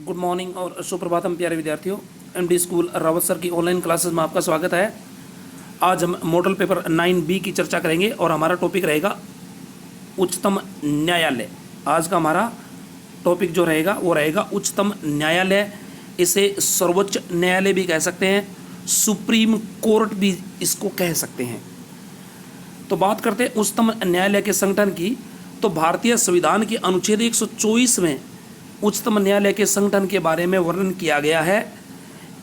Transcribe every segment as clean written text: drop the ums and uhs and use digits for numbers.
Good morning और सुप्रभातम प्यारे विद्यार्थियों। एमडी स्कूल रावत सर की ऑनलाइन क्लासेस में आपका स्वागत है। आज हम मॉडल पेपर 9B की चर्चा करेंगे और हमारा टॉपिक रहेगा उच्चतम न्यायालय। आज का हमारा टॉपिक जो रहेगा वो रहेगा उच्चतम न्यायालय। इसे सर्वोच्च न्यायालय भी कह सकते हैं, सुप्रीम कोर्ट भी इसको कह सकते हैं। तो बात करते हैं उच्चतम न्यायालय के संगठन की। तो भारतीय संविधान के अनुच्छेद 124 में उच्चतम न्यायालय के संगठन के बारे में वर्णन किया गया है।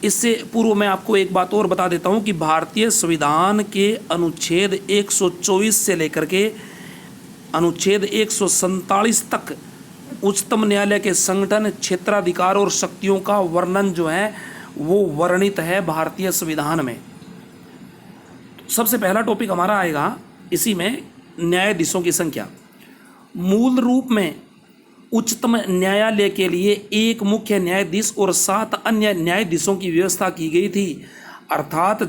इससे पूर्व मैं आपको एक बात और बता देता हूं कि भारतीय संविधान के अनुच्छेद 124 से लेकर के अनुच्छेद 147 तक उच्चतम न्यायालय के संगठन, क्षेत्राधिकार और शक्तियों का वर्णन जो है वो वर्णित है भारतीय संविधान में। सबसे पहला टॉपिक हमारा आएगा इसी में, न्यायाधीशों की संख्या। मूल रूप में उच्चतम न्यायालय के लिए एक मुख्य न्यायाधीश और 7 अन्य न्यायाधीशों की व्यवस्था की गई थी। अर्थात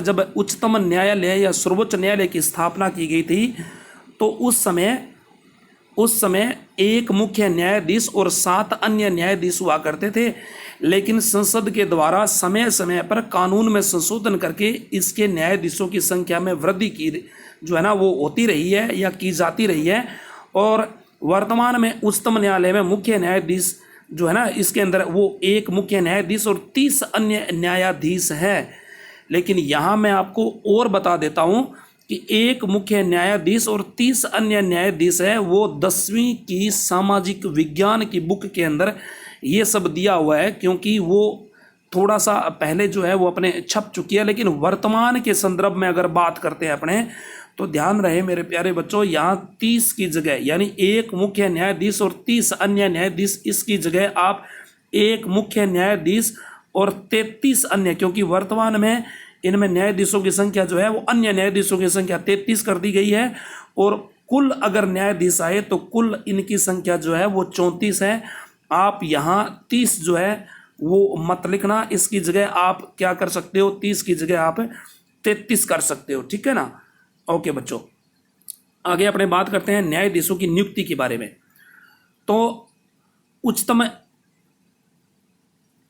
जब उच्चतम न्यायालय या सर्वोच्च न्यायालय की स्थापना की गई थी तो उस समय एक मुख्य न्यायाधीश और 7 अन्य न्यायाधीश हुआ करते थे। लेकिन संसद के द्वारा समय समय पर कानून में संशोधन करके इसके न्यायाधीशों की संख्या में वृद्धि की जो है ना वो होती रही है या की जाती रही है। और वर्तमान में उच्चतम न्यायालय में मुख्य न्यायाधीश जो है ना इसके अंदर वो एक मुख्य न्यायाधीश और 30 अन्य न्यायाधीश है। लेकिन यहाँ मैं आपको और बता देता हूँ कि एक मुख्य न्यायाधीश और 30 अन्य न्यायाधीश है, वो 10वीं की सामाजिक विज्ञान की बुक के अंदर ये सब दिया हुआ है, क्योंकि वो थोड़ा सा पहले जो है वो अपने छप चुकी है। लेकिन वर्तमान के संदर्भ में अगर बात करते हैं अपने, तो ध्यान रहे मेरे प्यारे बच्चों, यहाँ 30 की जगह यानी एक मुख्य न्यायाधीश और 30 अन्य न्यायाधीश, इसकी जगह आप एक मुख्य न्यायाधीश और 33 अन्य, क्योंकि वर्तमान में इनमें न्यायाधीशों की संख्या जो है वो अन्य न्यायाधीशों की संख्या 33 कर दी गई है। और कुल अगर न्यायाधीश आए तो कुल इनकी संख्या जो है वो 34 है। आप यहाँ 30 जो है वो मत लिखना, इसकी जगह आप क्या कर सकते हो, 30 की जगह आप 33 कर सकते हो, ठीक है ना। ओके बच्चों, आगे अपने बात करते हैं न्यायाधीशों की नियुक्ति के बारे में। तो उच्चतम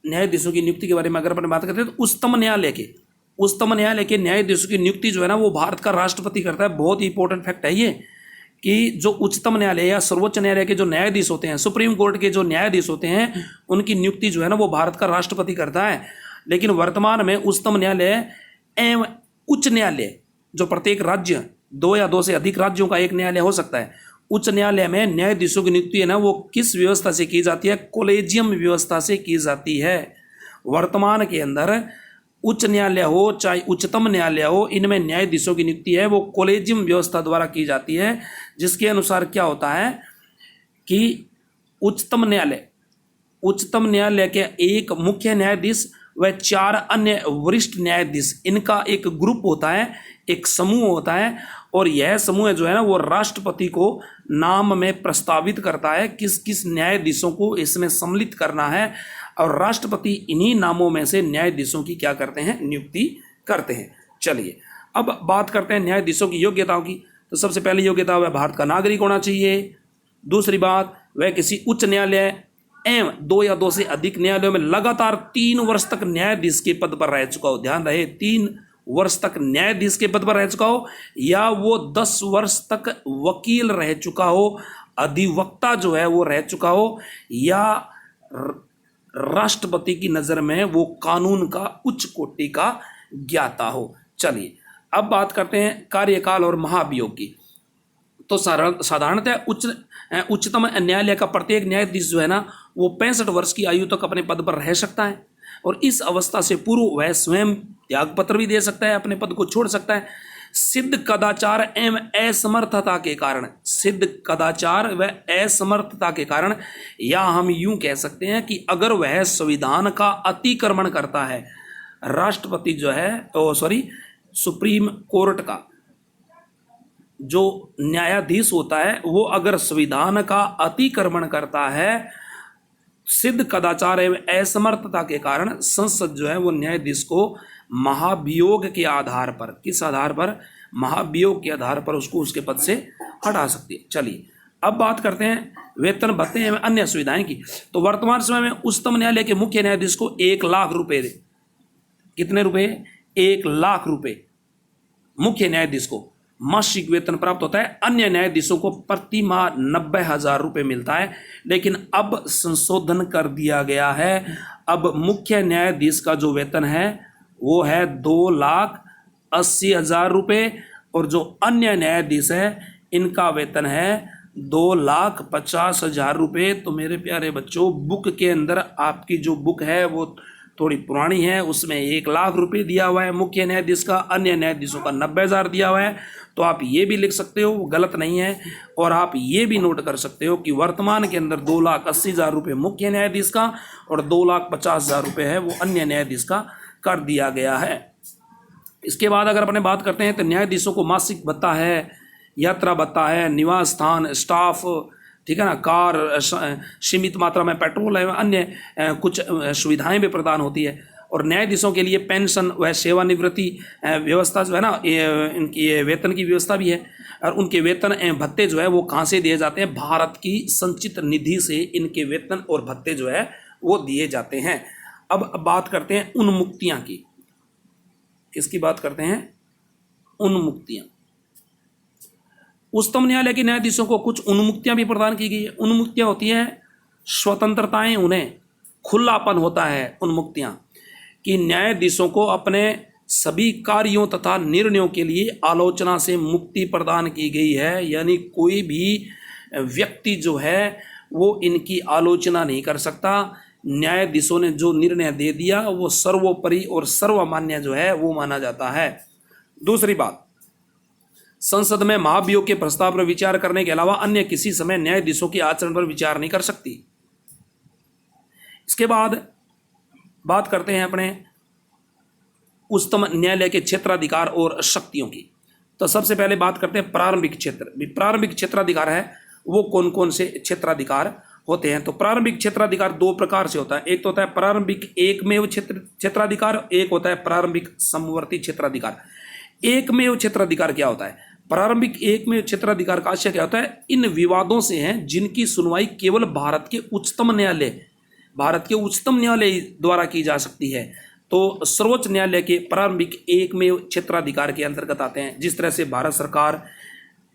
न्यायाधीशों की नियुक्ति के बारे में अगर अपने बात करते हैं तो उच्चतम न्यायालय के न्यायाधीशों की नियुक्ति जो है ना वो भारत का राष्ट्रपति करता है। बहुत ही इंपॉर्टेंट फैक्ट है ये कि जो उच्चतम न्यायालय या सर्वोच्च न्यायालय के जो न्यायाधीश होते हैं, सुप्रीम कोर्ट के जो न्यायाधीश होते हैं, उनकी नियुक्ति जो है ना वो भारत का राष्ट्रपति करता है। लेकिन वर्तमान में उच्चतम न्यायालय एवं उच्च न्यायालय, जो प्रत्येक राज्य 2 या 2 से अधिक राज्यों का एक न्यायालय हो सकता है, उच्च न्यायालय में न्यायाधीशों की नियुक्ति है ना वो किस व्यवस्था से की जाती है, कोलेजियम व्यवस्था से की जाती है। वर्तमान के अंदर उच्च न्यायालय हो चाहे उच्चतम न्यायालय हो, इनमें न्यायाधीशों की नियुक्ति है वो कोलेजियम व्यवस्था द्वारा की जाती है। जिसके अनुसार क्या होता है कि उच्चतम न्यायालय के एक मुख्य न्यायाधीश व 4 अन्य वरिष्ठ न्यायाधीश, इनका एक ग्रुप होता है, एक समूह होता है। और यह समूह जो है ना वो राष्ट्रपति को नाम में प्रस्तावित करता है किस किस न्यायाधीशों को इसमें सम्मिलित करना है, और राष्ट्रपति इन्हीं नामों में से न्यायाधीशों की क्या करते हैं, नियुक्ति करते हैं। चलिए अब बात करते हैं न्यायाधीशों की योग्यताओं की। तो सबसे पहली योग्यता वह भारत का नागरिक होना चाहिए। दूसरी बात, वह किसी उच्च न्यायालय एवं 2 या 2 से अधिक न्यायालयों में लगातार 3 वर्ष तक न्यायाधीश के पद पर रह चुका हो। ध्यान रहे, 3 वर्ष तक न्यायाधीश के पद पर रह चुका हो, या वो 10 वर्ष तक वकील रह चुका हो, अधिवक्ता जो है वो रह चुका हो, या राष्ट्रपति की नजर में वो कानून का उच्च कोटि का ज्ञाता हो। चलिए अब बात करते हैं कार्यकाल और महाभियोग की। तो साधारणतः उच्चतम न्यायालय का प्रत्येक न्यायाधीश जो है ना वो 65 वर्ष की आयु तक अपने पद पर रह सकता है, और इस अवस्था से पूर्व वह स्वयं त्यागपत्र भी दे सकता है, अपने पद को छोड़ सकता है। सिद्ध कदाचार एवं असमर्थता के कारण या हम यूं कह सकते हैं कि अगर वह संविधान का अतिक्रमण करता है, राष्ट्रपति जो है सुप्रीम कोर्ट का जो न्यायाधीश होता है वो अगर संविधान का अतिक्रमण करता है, सिद्ध कदाचार एवं असमर्थता के कारण संसद जो है वो न्यायाधीश को महाभियोग के आधार पर, किस आधार पर, महाभियोग के आधार पर उसको उसके पद से हटा सकती है। चलिए अब बात करते हैं वेतन भत्ते एवं अन्य सुविधाएं की। तो वर्तमान समय में उच्चतम न्यायालय के मुख्य न्यायाधीश को 1,00,000 रुपए, कितने रुपए? 1,00,000 रुपए मुख्य न्यायाधीश को मासिक वेतन प्राप्त होता है। अन्य न्यायाधीशों को प्रति माह 90,000 रुपए मिलता है। लेकिन अब संशोधन कर दिया गया है, अब मुख्य न्यायाधीश का जो वेतन है वो है 2,80,000 रुपए, और जो अन्य न्यायाधीश है इनका वेतन है 2,50,000 रुपए। तो मेरे प्यारे बच्चों, बुक के अंदर आपकी जो बुक है वो थोड़ी पुरानी है, उसमें 1,00,000 रुपए दिया हुआ है मुख्य न्यायाधीश का, अन्य न्यायाधीशों का 90,000 दिया हुआ है। तो आप ये भी लिख सकते हो, गलत नहीं है। और आप ये भी नोट कर सकते हो कि वर्तमान के अंदर 2,80,000 रुपये मुख्य न्यायाधीश का और 2,50,000 रुपये है वो अन्य न्यायाधीश का कर दिया गया है। इसके बाद अगर अपने बात करते हैं तो न्यायाधीशों को मासिक भत्ता है, यात्रा भत्ता है, निवास स्थान, स्टाफ, ठीक है ना, कार, सीमित मात्रा में पेट्रोल एवं अन्य कुछ सुविधाएं भी प्रदान होती है। और न्यायाधीशों के लिए पेंशन व सेवानिवृत्ति व्यवस्था जो है ना, इनकी वेतन की व्यवस्था भी है। और उनके वेतन एवं भत्ते जो है वो कहाँ से दिए जाते हैं? भारत की संचित निधि से इनके वेतन और भत्ते जो है वो दिए जाते हैं। अब बात करते हैं उन्मुक्तियाँ की। किसकी बात करते हैं? उन्मुक्तियाँ। उच्चतम न्यायालय के न्यायाधीशों को कुछ उन्मुक्तियां भी प्रदान की गई है। उन्मुक्तियां होती हैं स्वतंत्रताएं, उन्हें खुलापन होता है। उन्मुक्तियां कि न्यायाधीशों को अपने सभी कार्यों तथा निर्णयों के लिए आलोचना से मुक्ति प्रदान की गई है। यानी कोई भी व्यक्ति जो है वो इनकी आलोचना नहीं कर सकता। न्यायाधीशों ने जो निर्णय दे दिया वो सर्वोपरि और सर्वमान्य जो है वो माना जाता है। दूसरी बात, संसद में महाभियोग के प्रस्ताव पर विचार करने के अलावा अन्य किसी समय न्यायाधीशों के आचरण पर विचार नहीं कर सकती। इसके बाद बात करते हैं अपने उच्चतम न्यायालय के क्षेत्राधिकार और शक्तियों की। तो सबसे पहले बात करते हैं प्रारंभिक क्षेत्र। प्रारंभिक क्षेत्राधिकार है वो कौन कौन से क्षेत्राधिकार होते हैं? तो प्रारंभिक क्षेत्राधिकार दो प्रकार से होता है। एक तो होता है प्रारंभिक एकमेव क्षेत्राधिकार, एक होता है प्रारंभिक समवर्ती क्षेत्राधिकार। एकमेव क्षेत्राधिकार क्या होता है? प्रारंभिक एकमेव क्षेत्राधिकार का आशय क्या होता है? इन विवादों से हैं जिनकी सुनवाई केवल भारत के उच्चतम न्यायालय द्वारा की जा सकती है। तो सर्वोच्च न्यायालय के प्रारंभिक एकमेव क्षेत्राधिकार के अंतर्गत आते हैं। जिस तरह से भारत सरकार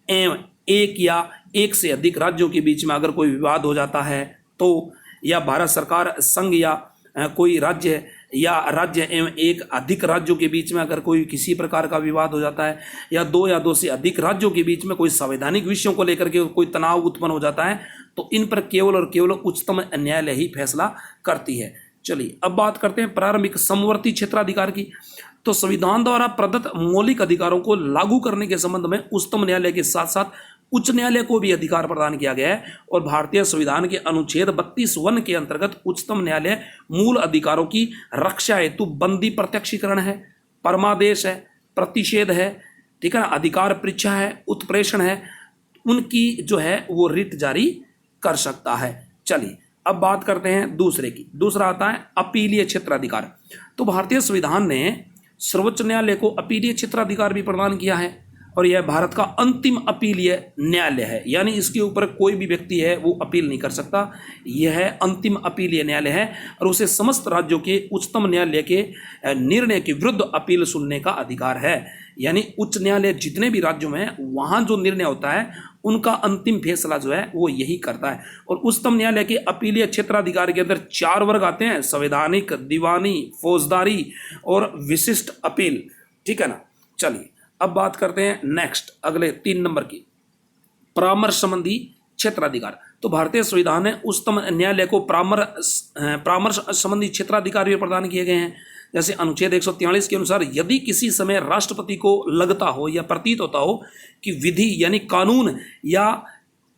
एवं एक या एक से अधिक राज्यों के बीच में अगर कोई विवाद हो जाता है तो, या भारत सरकार संघ या कोई राज्य या राज्य एवं एक अधिक राज्यों के बीच में अगर कोई किसी प्रकार का विवाद हो जाता है, या दो से अधिक राज्यों के बीच में कोई संवैधानिक विषयों को लेकर के कोई तनाव उत्पन्न हो जाता है, तो इन पर केवल और केवल उच्चतम न्यायालय ही फैसला करती है। चलिए अब बात करते हैं प्रारंभिक समवर्ती क्षेत्राधिकार की। तो संविधान द्वारा प्रदत्त मौलिक अधिकारों को लागू करने के संबंध में उच्चतम न्यायालय के साथ साथ उच्च न्यायालय को भी अधिकार प्रदान किया गया है। और भारतीय संविधान के अनुच्छेद 32(1) के अंतर्गत उच्चतम न्यायालय मूल अधिकारों की रक्षा हेतु बंदी प्रत्यक्षीकरण है, परमादेश है, प्रतिषेध है, ठीक है ना, अधिकार परीक्षा है, उत्प्रेषण है, उनकी जो है वो रिट जारी कर सकता है। चलिए अब बात करते हैं दूसरे की। दूसरा आता है अपीलीय क्षेत्राधिकार। तो भारतीय संविधान ने सर्वोच्च न्यायालय को अपीलीय क्षेत्राधिकार भी प्रदान किया है, और यह भारत का अंतिम अपीलीय न्यायालय है। यानी इसके ऊपर कोई भी व्यक्ति है वो अपील नहीं कर सकता। यह अंतिम अपीलीय न्यायालय है और उसे समस्त राज्यों के उच्चतम न्यायालय के निर्णय के विरुद्ध अपील सुनने का अधिकार है। यानी उच्च न्यायालय जितने भी राज्यों में है वहाँ जो निर्णय होता है उनका अंतिम फैसला जो है वो यही करता है। और उच्चतम न्यायालय के अपीलीय क्षेत्राधिकार के अंदर 4 वर्ग आते हैं: संवैधानिक, दीवानी, फौजदारी और विशिष्ट अपील। ठीक है ना। चलिए अब बात करते हैं नेक्स्ट अगले 3 नंबर की, परामर्श संबंधी क्षेत्राधिकार। तो भारतीय संविधान ने उच्चतम न्यायालय को परामर्श संबंधी क्षेत्राधिकार भी प्रदान किए गए हैं। जैसे अनुच्छेद 143 के अनुसार यदि किसी समय राष्ट्रपति को लगता हो या प्रतीत होता हो कि विधि यानी कानून या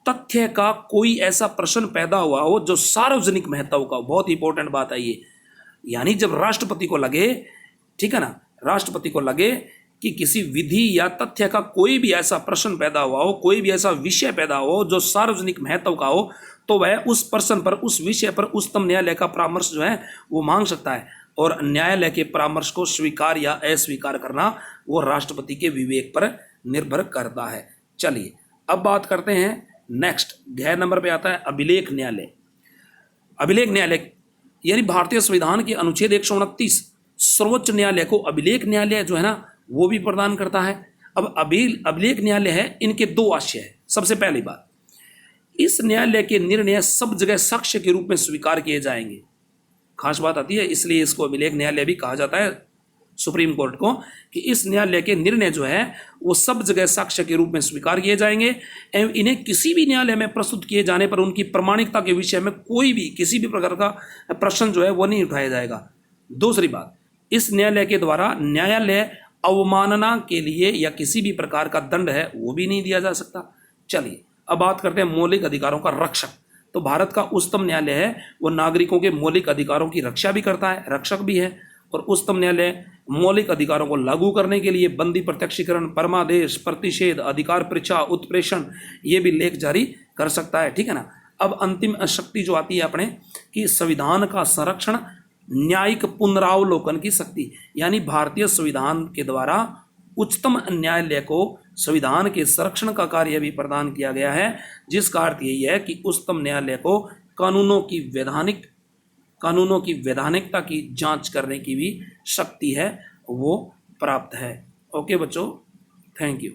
तथ्य का कोई ऐसा प्रश्न पैदा हुआ हो जो सार्वजनिक महत्व का हो, बहुत इंपॉर्टेंट बात है ये, यानी जब राष्ट्रपति को लगे, ठीक है ना, राष्ट्रपति को लगे कि किसी विधि या तथ्य का कोई भी ऐसा प्रश्न पैदा हुआ हो, कोई भी ऐसा विषय पैदा हो जो सार्वजनिक महत्व का हो, तो वह उस प्रश्न पर, उस विषय पर उच्चतम न्यायालय का परामर्श जो है वो मांग सकता है। और न्यायालय के परामर्श को स्वीकार या अस्वीकार करना वो राष्ट्रपति के विवेक पर निर्भर करता है। चलिए अब बात करते हैं नेक्स्ट गैर नंबर पे आता है अभिलेख न्यायालय। अभिलेख न्यायालय यानी भारतीय संविधान के अनुच्छेद 129 सर्वोच्च न्यायालय को अभिलेख न्यायालय जो है ना वो भी प्रदान करता है। अब अभिलेख न्यायालय है, इनके दो आशय है। सबसे पहली बात, इस न्यायालय के निर्णय सब जगह साक्ष्य के रूप में स्वीकार किए जाएंगे। खास बात आती है, इसलिए इसको अभिलेख न्यायालय भी कहा जाता है सुप्रीम कोर्ट को, कि इस न्यायालय के निर्णय जो है वो सब जगह साक्ष्य के रूप में स्वीकार किए जाएंगे एवं इन्हें किसी भी न्यायालय में प्रस्तुत किए जाने पर उनकी प्रामाणिकता के विषय में कोई भी किसी भी प्रकार का प्रश्न जो है वो नहीं उठाया जाएगा। दूसरी बात, इस न्यायालय के द्वारा न्यायालय अवमानना के लिए या किसी भी प्रकार का दंड है वो भी नहीं दिया जा सकता। चलिए अब बात करते हैं मौलिक अधिकारों का रक्षक। तो भारत का उच्चतम न्यायालय है वो नागरिकों के मौलिक अधिकारों की रक्षा भी करता है, रक्षक भी है। और उच्चतम न्यायालय मौलिक अधिकारों को लागू करने के लिए बंदी प्रत्यक्षीकरण, परमादेश, प्रतिषेध, अधिकार परीक्षा, उत्प्रेषण ये भी लेख जारी कर सकता है। ठीक है ना। अब अंतिम शक्ति जो आती है अपने कि संविधान का संरक्षण, न्यायिक पुनरावलोकन की शक्ति, यानी भारतीय संविधान के द्वारा उच्चतम न्यायालय को संविधान के संरक्षण का कार्य भी प्रदान किया गया है, जिसका अर्थ यही है कि उच्चतम न्यायालय को कानूनों की वैधानिकता की जांच करने की भी शक्ति है वो प्राप्त है। ओके बच्चों, थैंक यू।